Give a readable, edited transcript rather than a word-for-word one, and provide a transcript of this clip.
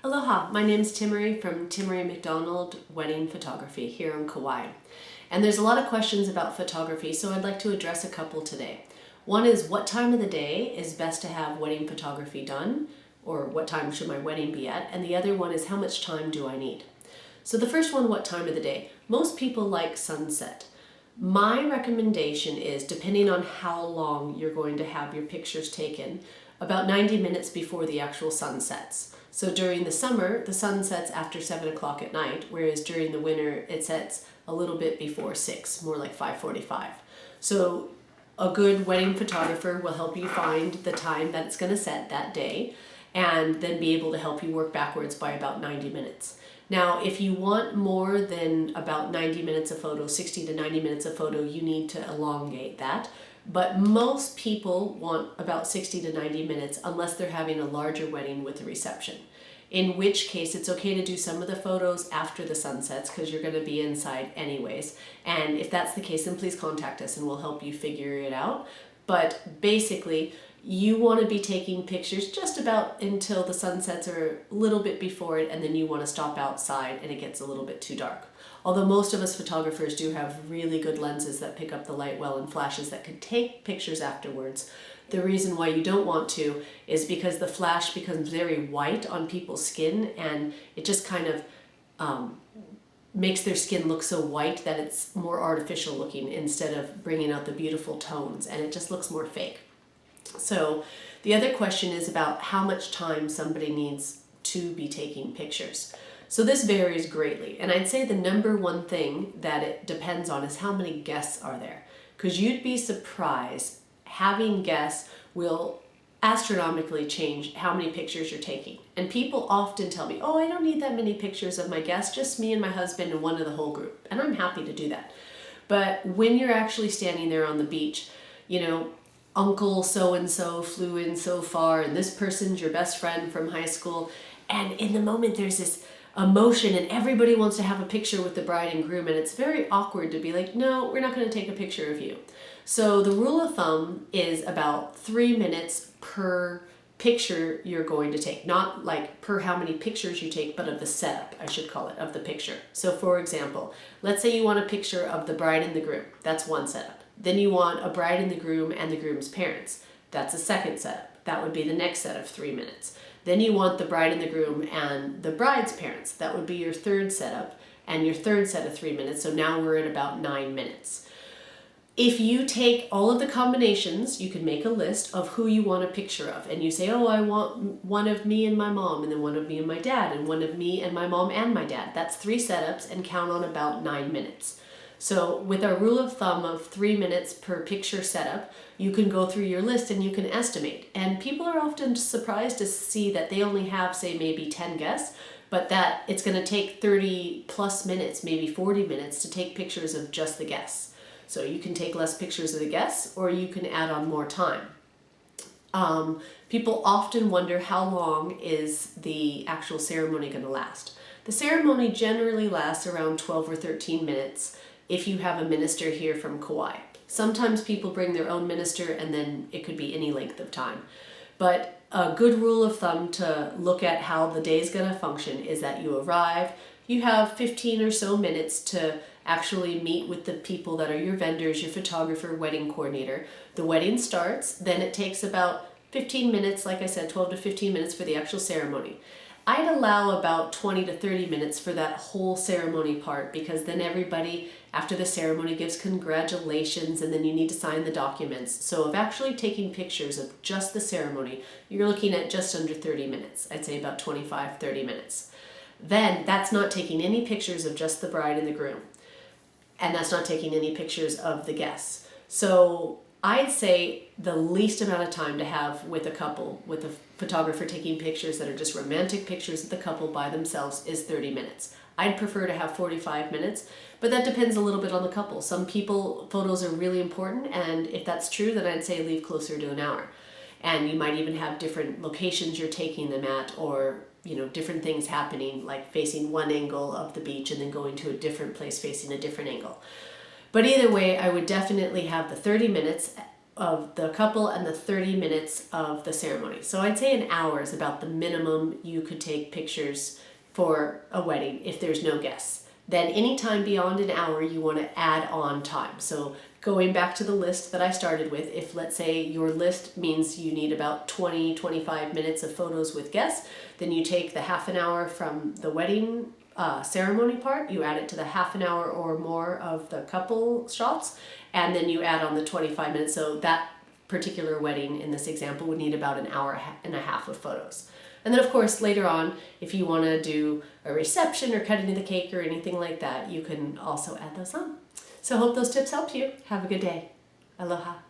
Aloha, my name's Timory from Timory McDonald Wedding Photography here on Kauai. And there's a lot of questions about photography, so I'd like to address a couple today. One is, what time of the day is best to have wedding photography done? Or what time should my wedding be at? And the other one is, how much time do I need? So the first one, what time of the day? Most people like sunset. My recommendation is, depending on how long you're going to have your pictures taken, about 90 minutes before the actual sun sets. So during the summer, the sun sets after 7 o'clock at night, whereas during the winter, it sets a little bit before 6, more like 5:45. So a good wedding photographer will help you find the time that it's going to set that day, and then be able to help you work backwards by about 90 minutes. Now, if you want more than about 90 minutes of photo, 60 to 90 minutes of photo, you need to elongate that. But most people want about 60 to 90 minutes unless they're having a larger wedding with a reception. In which case, it's okay to do some of the photos after the sun sets because you're going to be inside anyways. And if that's the case, then please contact us and we'll help you figure it out. But basically, you want to be taking pictures just about until the sunsets are a little bit before it, and then you want to stop outside and it gets a little bit too dark. Although most of us photographers do have really good lenses that pick up the light well and flashes that can take pictures afterwards. The reason why you don't want to is because the flash becomes very white on people's skin, and it just kind of makes their skin look so white that it's more artificial looking instead of bringing out the beautiful tones, and it just looks more fake. So the other question is about how much time somebody needs to be taking pictures. So this varies greatly, and I'd say the number one thing that it depends on is how many guests are there, because you'd be surprised. Having guests will astronomically change how many pictures you're taking. And people often tell me, oh, I don't need that many pictures of my guests, just me and my husband and one of the whole group. And I'm happy to do that. But when you're actually standing there on the beach, you know, Uncle so-and-so flew in so far, and this person's your best friend from high school. And in the moment, there's this emotion, and everybody wants to have a picture with the bride and groom, and it's very awkward to be like, no, we're not going to take a picture of you. So the rule of thumb is about 3 minutes per picture you're going to take. Not like per how many pictures you take, but of the setup, I should call it, of the picture. So for example, let's say you want a picture of the bride and the groom. That's one setup. Then you want a bride and the groom's parents. That's a second setup. That would be the next set of 3 minutes. Then you want the bride and the groom and the bride's parents. That would be your third setup and your third set of 3 minutes. So now we're at about 9 minutes. If you take all of the combinations, you can make a list of who you want a picture of. And you say, oh, I want one of me and my mom, and then one of me and my dad, and one of me and my mom and my dad. That's 3 setups, and count on about 9 minutes. So with our rule of thumb of 3 minutes per picture setup, you can go through your list and you can estimate. And people are often surprised to see that they only have, say, maybe 10 guests, but that it's going to take 30 plus minutes, maybe 40 minutes to take pictures of just the guests. So you can take less pictures of the guests, or you can add on more time. People often wonder, how long is the actual ceremony going to last? The ceremony generally lasts around 12 or 13 minutes if you have a minister here from Kauai. Sometimes people bring their own minister, and then it could be any length of time. But a good rule of thumb to look at how the day is going to function is that you arrive, you have 15 or so minutes to actually meet with the people that are your vendors, your photographer, wedding coordinator. The wedding starts, then it takes about 15 minutes, like I said, 12 to 15 minutes for the actual ceremony. I'd allow about 20 to 30 minutes for that whole ceremony part, because then everybody after the ceremony gives congratulations, and then you need to sign the documents. So of actually taking pictures of just the ceremony, you're looking at just under 30 minutes. I'd say about 25, 30 minutes. Then that's not taking any pictures of just the bride and the groom. And that's not taking any pictures of the guests. So I'd say the least amount of time to have with a couple, with a photographer taking pictures that are just romantic pictures of the couple by themselves, is 30 minutes. I'd prefer to have 45 minutes, but that depends a little bit on the couple. Some people, photos are really important, and if that's true, then I'd say leave closer to an hour. And you might even have different locations you're taking them at, or different things happening, like facing one angle of the beach and then going to a different place facing a different angle. But either way, I would definitely have the 30 minutes of the couple and the 30 minutes of the ceremony. So I'd say an hour is about the minimum you could take pictures for a wedding if there's no guests. Then anytime beyond an hour, you want to add on time. So going back to the list that I started with, if let's say your list means you need about 20-25 minutes of photos with guests, then you take the half an hour from the wedding ceremony part, you add it to the half an hour or more of the couple shots, and then you add on the 25 minutes. So that particular wedding in this example would need about an hour and a half of photos. And then of course later on, if you want to do a reception or cutting of the cake or anything like that, you can also add those on. So I hope those tips helped you. Have a good day. Aloha.